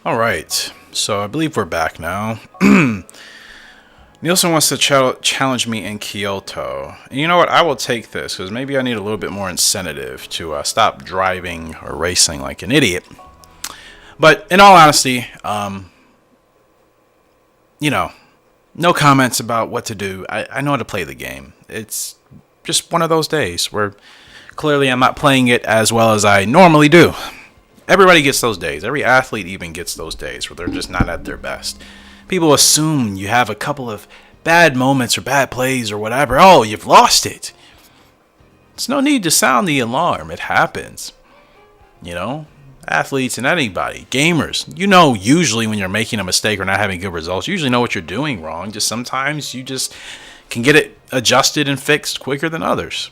All right, so I believe we're back now. Nielsen wants to challenge me in Kyoto. And you know what? I will take this because maybe I need a little bit more incentive to stop driving or racing like an idiot. But in all honesty, no comments about what to do. I know how to play the game. It's just one of those days where clearly I'm not playing it as well as I normally do. Everybody gets those days. Every athlete even gets those days where they're just not at their best. People assume you have a couple of bad moments or bad plays or whatever. Oh, you've lost it. There's no need to sound the alarm. It happens. Athletes and anybody, gamers, usually when you're making a mistake or not having good results, you usually know what you're doing wrong. Just sometimes you just can get it adjusted and fixed quicker than others.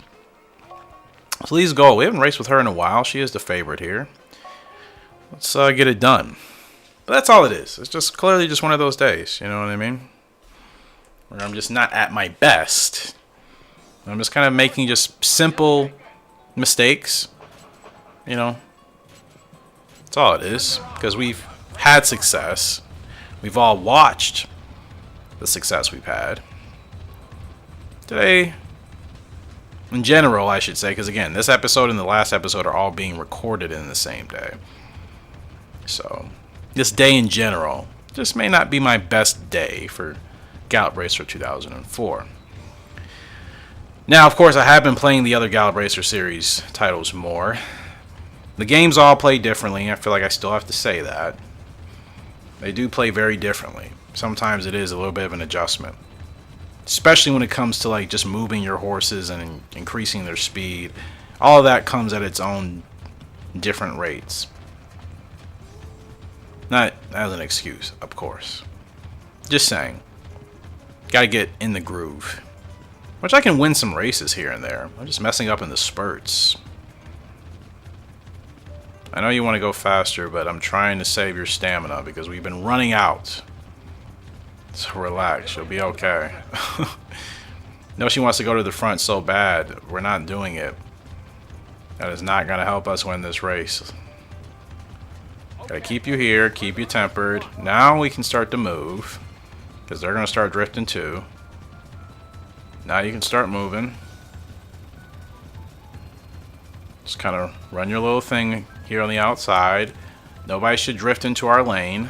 So Lee's goal. We haven't raced with her in a while. She is the favorite here. Let's get it done. But that's all it is. It's just clearly just one of those days. You know what I mean? Where I'm just not at my best. I'm just kind of making just simple mistakes. That's all it is. Because we've had success. We've all watched the success we've had. Today, in general, I should say, because again, this episode and the last episode are all being recorded in the same day. So, this day in general just may not be my best day for Gallop Racer 2004. Now, of course, I have been playing the other Gallop Racer series titles more. The games all play differently. I feel like I still have to say that. They do play very differently. Sometimes it is a little bit of an adjustment. Especially when it comes to like just moving your horses and increasing their speed. All of that comes at its own different rates. Not as an excuse, of course. Just saying. Gotta get in the groove. Which I can win some races here and there. I'm just messing up in the spurts. I know you want to go faster, but I'm trying to save your stamina because we've been running out. So relax, you'll be okay. No, she wants to go to the front so bad. We're not doing it. That is not going to help us win this race. Gotta keep you here, keep you tempered. Now we can start to move. Because they're going to start drifting too. Now you can start moving. Just kind of run your little thing here on the outside. Nobody should drift into our lane.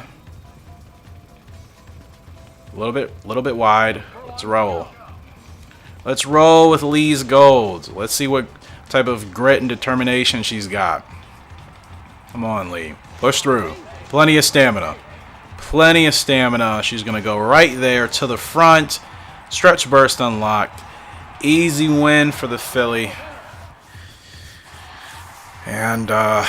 A little bit wide. Let's roll. Let's roll with Lee's gold. Let's see what type of grit and determination she's got. Come on, Lee. Push through. Plenty of stamina. Plenty of stamina. She's going to go right there to the front. Stretch burst unlocked. Easy win for the filly. And, yeah.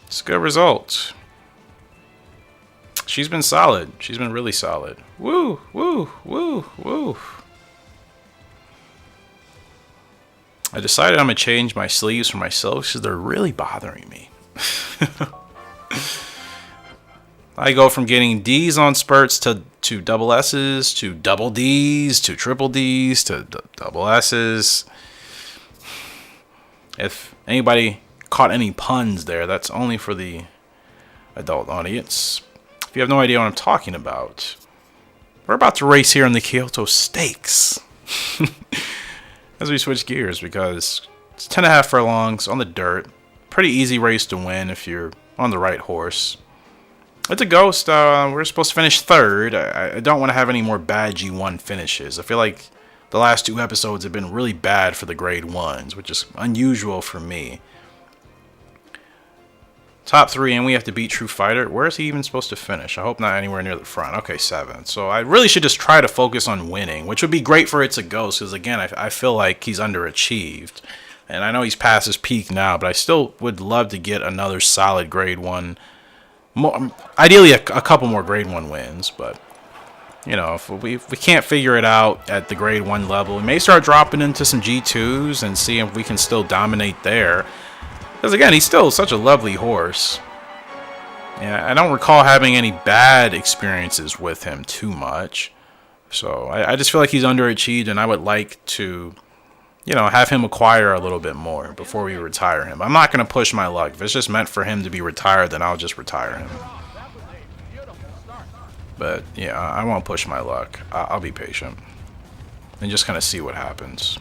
It's a good result. She's been solid. She's been really solid. Woo, woo, woo, woo. I decided I'm going to change my sleeves for myself because they're really bothering me. I go from getting D's on spurts to double S's, to double D's, to triple D's, to double S's. If anybody caught any puns there, that's only for the adult audience. If you have no idea what I'm talking about, we're about to race here in the Kyoto Stakes. As we switch gears, because it's 10.5 furlongs on the dirt. Pretty easy race to win if you're on the right horse. It's a ghost. We're supposed to finish third. I don't want to have any more bad G1 finishes. I feel like the last 2 episodes have been really bad for the grade 1s, which is unusual for me. Top 3, and we have to beat True Fighter. Where is he even supposed to finish? I hope not anywhere near the front. Okay, 7th. So I really should just try to focus on winning, which would be great for It's a Ghost, because again, I feel like he's underachieved. And I know he's past his peak now, but I still would love to get another solid grade 1. Ideally, a couple more grade 1 wins, but if we can't figure it out at the grade 1 level, we may start dropping into some G2s and see if we can still dominate there. Because again, he's still such a lovely horse. Yeah, I don't recall having any bad experiences with him too much. So I just feel like he's underachieved, and I would like to, you know, have him acquire a little bit more before we retire him. I'm not going to push my luck. If it's just meant for him to be retired, then I'll just retire him. But, yeah, I won't push my luck. I'll be patient. And just kind of see what happens.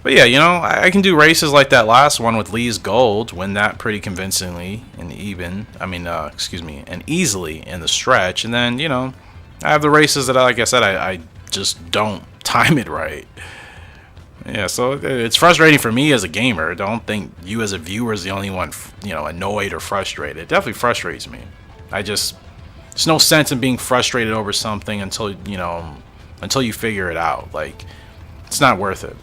But, yeah, you know, I can do races like that last one with Lee's Gold. Win that pretty convincingly and and easily in the stretch. And then, you know, I have the races that, like I said, I just don't time it right. Yeah, so it's frustrating for me as a gamer. Don't think you as a viewer is the only one, you know, annoyed or frustrated. It definitely frustrates me. There's no sense in being frustrated over something until you figure it out. Like, it's not worth it.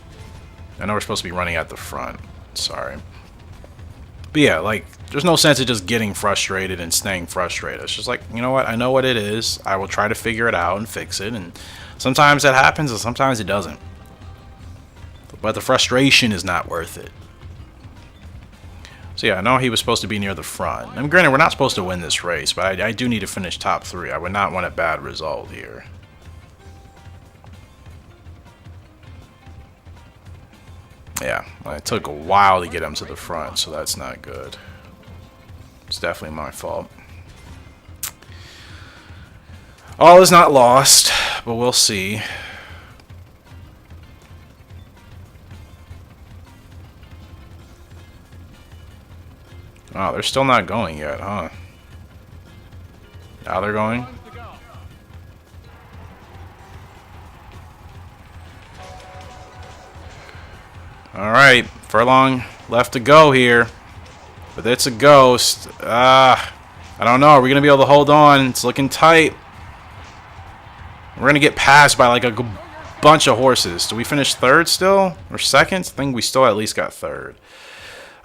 I know we're supposed to be running at the front. Sorry. But yeah, like, there's no sense in just getting frustrated and staying frustrated. It's just like, you know what? I know what it is. I will try to figure it out and fix it. And sometimes that happens and sometimes it doesn't. But the frustration is not worth it. So yeah, I know he was supposed to be near the front. And granted, we're not supposed to win this race, but I do need to finish top 3. I would not want a bad result here. Yeah, it took a while to get him to the front, so that's not good. It's definitely my fault. All is not lost, but we'll see. Oh, they're still not going yet, huh? Now they're going? Alright, furlong left to go here. But it's a ghost. I don't know. Are we going to be able to hold on? It's looking tight. We're going to get passed by like a bunch of horses. Do we finish third still? Or second? I think we still at least got third.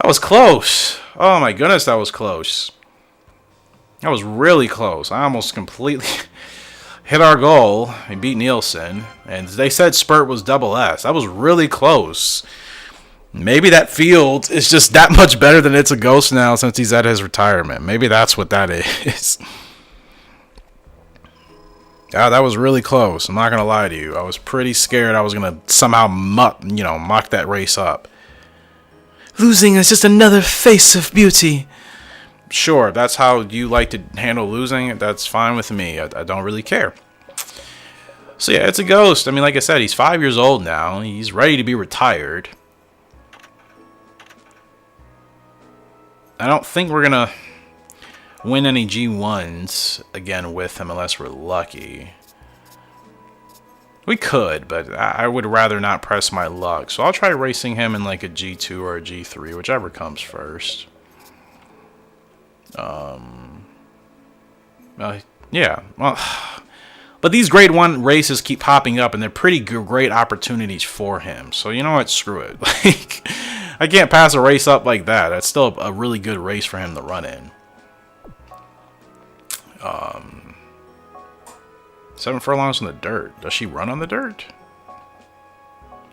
That was close. Oh my goodness, that was close. That was really close. I almost completely hit our goal. We beat Nielsen. And they said Spurt was double S. That was really close. Maybe that field is just that much better than It's a Ghost now since he's at his retirement. Maybe that's what that is. That was really close. I'm not going to lie to you. I was pretty scared I was going to somehow muck that race up. Losing is just another face of beauty. Sure, if that's how you like to handle losing, that's fine with me. I don't really care. So yeah, It's a Ghost. I mean, like I said, he's 5 years old now. He's ready to be retired. I don't think we're going to win any G1s again with him unless we're lucky. We could, but I would rather not press my luck. So I'll try racing him in like a G2 or a G3, whichever comes first. Yeah. Well, but these grade 1 races keep popping up, and they're pretty great opportunities for him. So you know what? Screw it. Like, I can't pass a race up like that. That's still a really good race for him to run in. 7 furlongs on the dirt. Does she run on the dirt?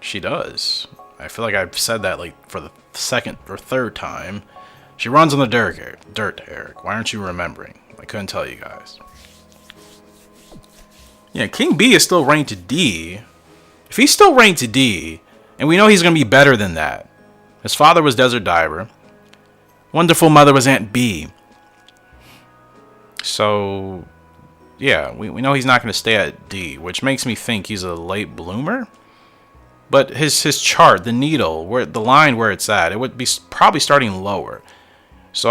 She does. I feel like I've said that like for the second or third time. She runs on the dirt, Eric. Why aren't you remembering? I couldn't tell you guys. Yeah, King B is still ranked to D. If he's still ranked to D, and we know he's going to be better than that. His father was Desert Diver. Wonderful mother was Aunt B. So, yeah, we know he's not going to stay at D, which makes me think he's a late bloomer. But his chart, the needle, the line where it's at, it would be probably starting lower. So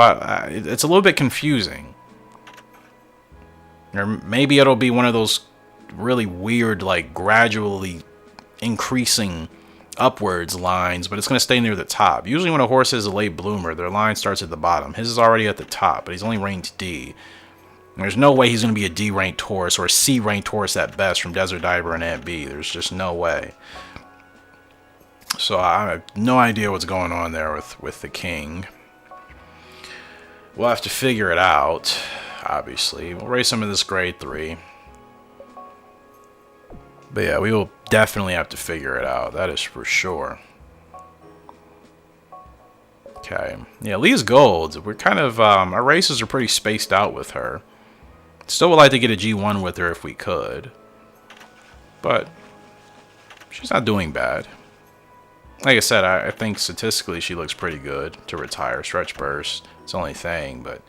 it's a little bit confusing. Or maybe it'll be one of those really weird, like gradually increasing upwards lines, but it's going to stay near the top. Usually when a horse is a late bloomer, their line starts at the bottom. His is already at the top, but he's only ranked D. There's no way he's going to be a D-ranked horse or a C-ranked horse at best from Desert Diver and Aunt B. There's just no way. So I have no idea what's going on there with the King. We'll have to figure it out, obviously. We'll race him in this grade 3. But yeah, we will definitely have to figure it out. That is for sure. Okay. Yeah, Lee's Gold. We're kind of, our races are pretty spaced out with her. Still would like to get a G1 with her if we could. But she's not doing bad. Like I said, I think statistically she looks pretty good to retire. Stretch burst, it's the only thing, but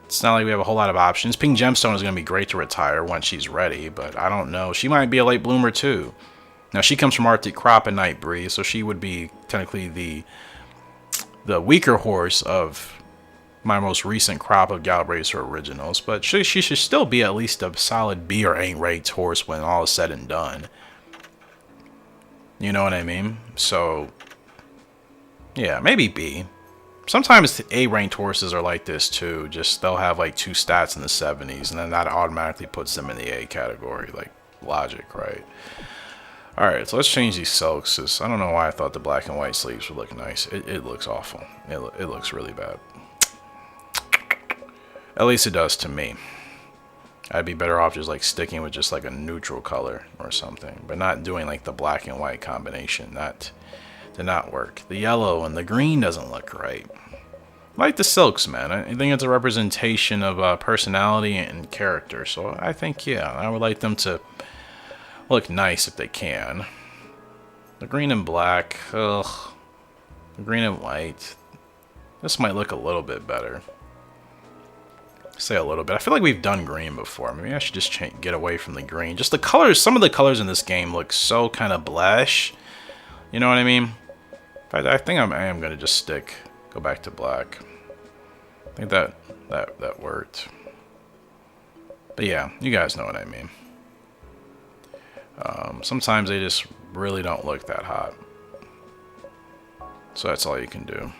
it's not like we have a whole lot of options. Pink Gemstone is going to be great to retire once she's ready, but I don't know. She might be a late bloomer too. Now she comes from Arctic Crop and Night Breeze, so she would be technically the weaker horse of my most recent crop of Gallop Racer originals, but she should still be at least a solid B or A ranked horse when all is said and done. You know what I mean? So, yeah, maybe B. Sometimes A ranked horses are like this too. Just they'll have like 2 stats in the 70s, and then that automatically puts them in the A category. Like, logic, right? Alright, so let's change these silks. I don't know why I thought the black and white sleeves would look nice. It looks awful. It looks really bad. At least it does to me. I'd be better off just like sticking with just like a neutral color or something, but not doing like the black and white combination. That did not work. The yellow and the green doesn't look right. I like the silks, man. I think it's a representation of personality and character. So I think, yeah, I would like them to look nice if they can. The green and black, ugh. The green and white. This might look a little bit better. Say a little bit. I feel like we've done green before. Maybe I should just get away from the green. Just the colors. Some of the colors in this game look so kind of blash. You know what I mean? I think I am going to just go back to black. I think that worked. But yeah, you guys know what I mean. Sometimes they just really don't look that hot. So that's all you can do.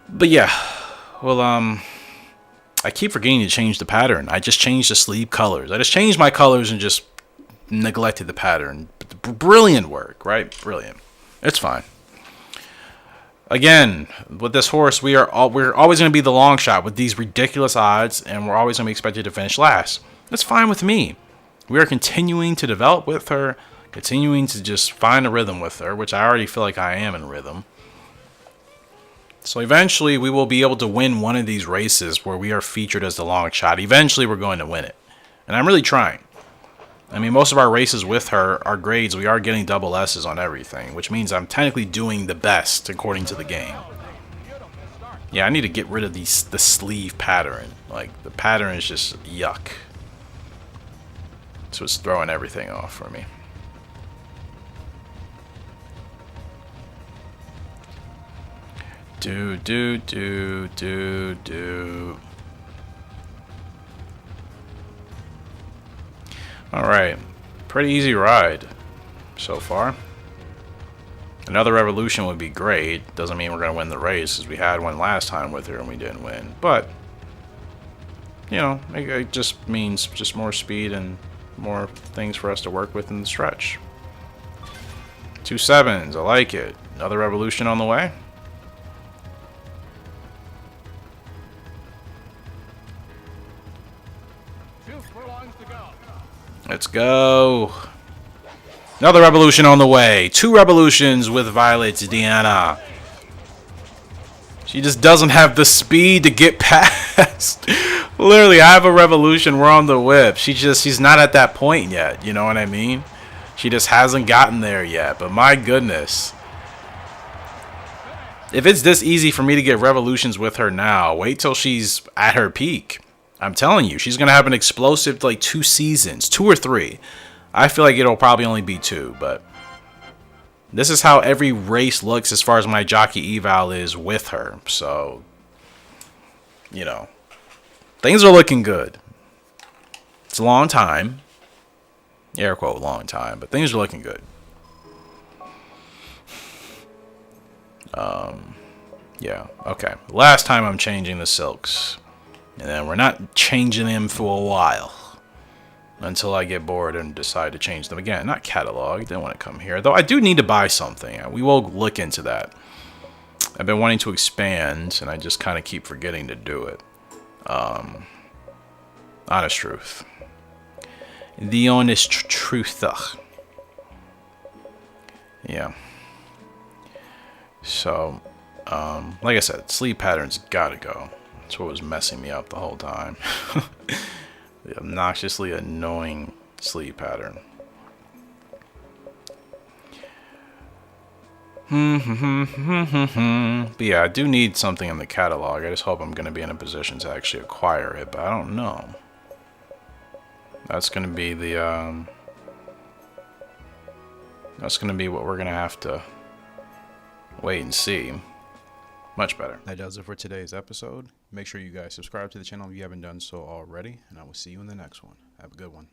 But yeah. Well, I keep forgetting to change the pattern. I just changed the sleeve colors. I just changed my colors and just neglected the pattern. Brilliant work, right? Brilliant. It's fine. Again, with this horse, we're always going to be the long shot with these ridiculous odds, and we're always going to be expected to finish last. That's fine with me. We are continuing to develop with her, continuing to just find a rhythm with her, which I already feel like I am in rhythm. So eventually we will be able to win one of these races where we are featured as the long shot. Eventually we're going to win it. And I'm really trying. I mean, most of our races with her, our grades, we are getting double S's on everything, which means I'm technically doing the best according to the game. Yeah, I need to get rid of the sleeve pattern. Like, the pattern is just yuck. So it's throwing everything off for me. Do. Alright. Pretty easy ride so far. Another revolution would be great. Doesn't mean we're going to win the race, because we had one last time with her and we didn't win. But, you know, it just means just more speed and more things for us to work with in the stretch. 2 7s. I like it. Another revolution on the way. Let's go. Another revolution on the way. 2 revolutions with Violet's Deanna. She just doesn't have the speed to get past. Literally, I have a revolution. We're on the whip. She's not at that point yet. You know what I mean? She just hasn't gotten there yet. But my goodness. If it's this easy for me to get revolutions with her now, wait till she's at her peak. I'm telling you, she's going to have an explosive, like, 2 seasons. 2 or 3. I feel like it'll probably only be 2, but this is how every race looks as far as my jockey eval is with her. So, you know, things are looking good. It's a long time. Air quote, long time, but things are looking good. Yeah, okay. Last time I'm changing the silks. And then we're not changing them for a while. Until I get bored and decide to change them again. Not catalog. Didn't want to come here. Though I do need to buy something. We will look into that. I've been wanting to expand. And I just kind of keep forgetting to do it. Honest truth. The honest truth. Yeah. So, like I said, sleeve patterns gotta go. That's what was messing me up the whole time. The obnoxiously annoying sleeve pattern. But yeah, I do need something in the catalog. I just hope I'm going to be in a position to actually acquire it, but I don't know. That's going to be the, that's going to be what we're going to have to wait and see. Much better. That does it for today's episode. Make sure you guys subscribe to the channel if you haven't done so already, and I will see you in the next one. Have a good one.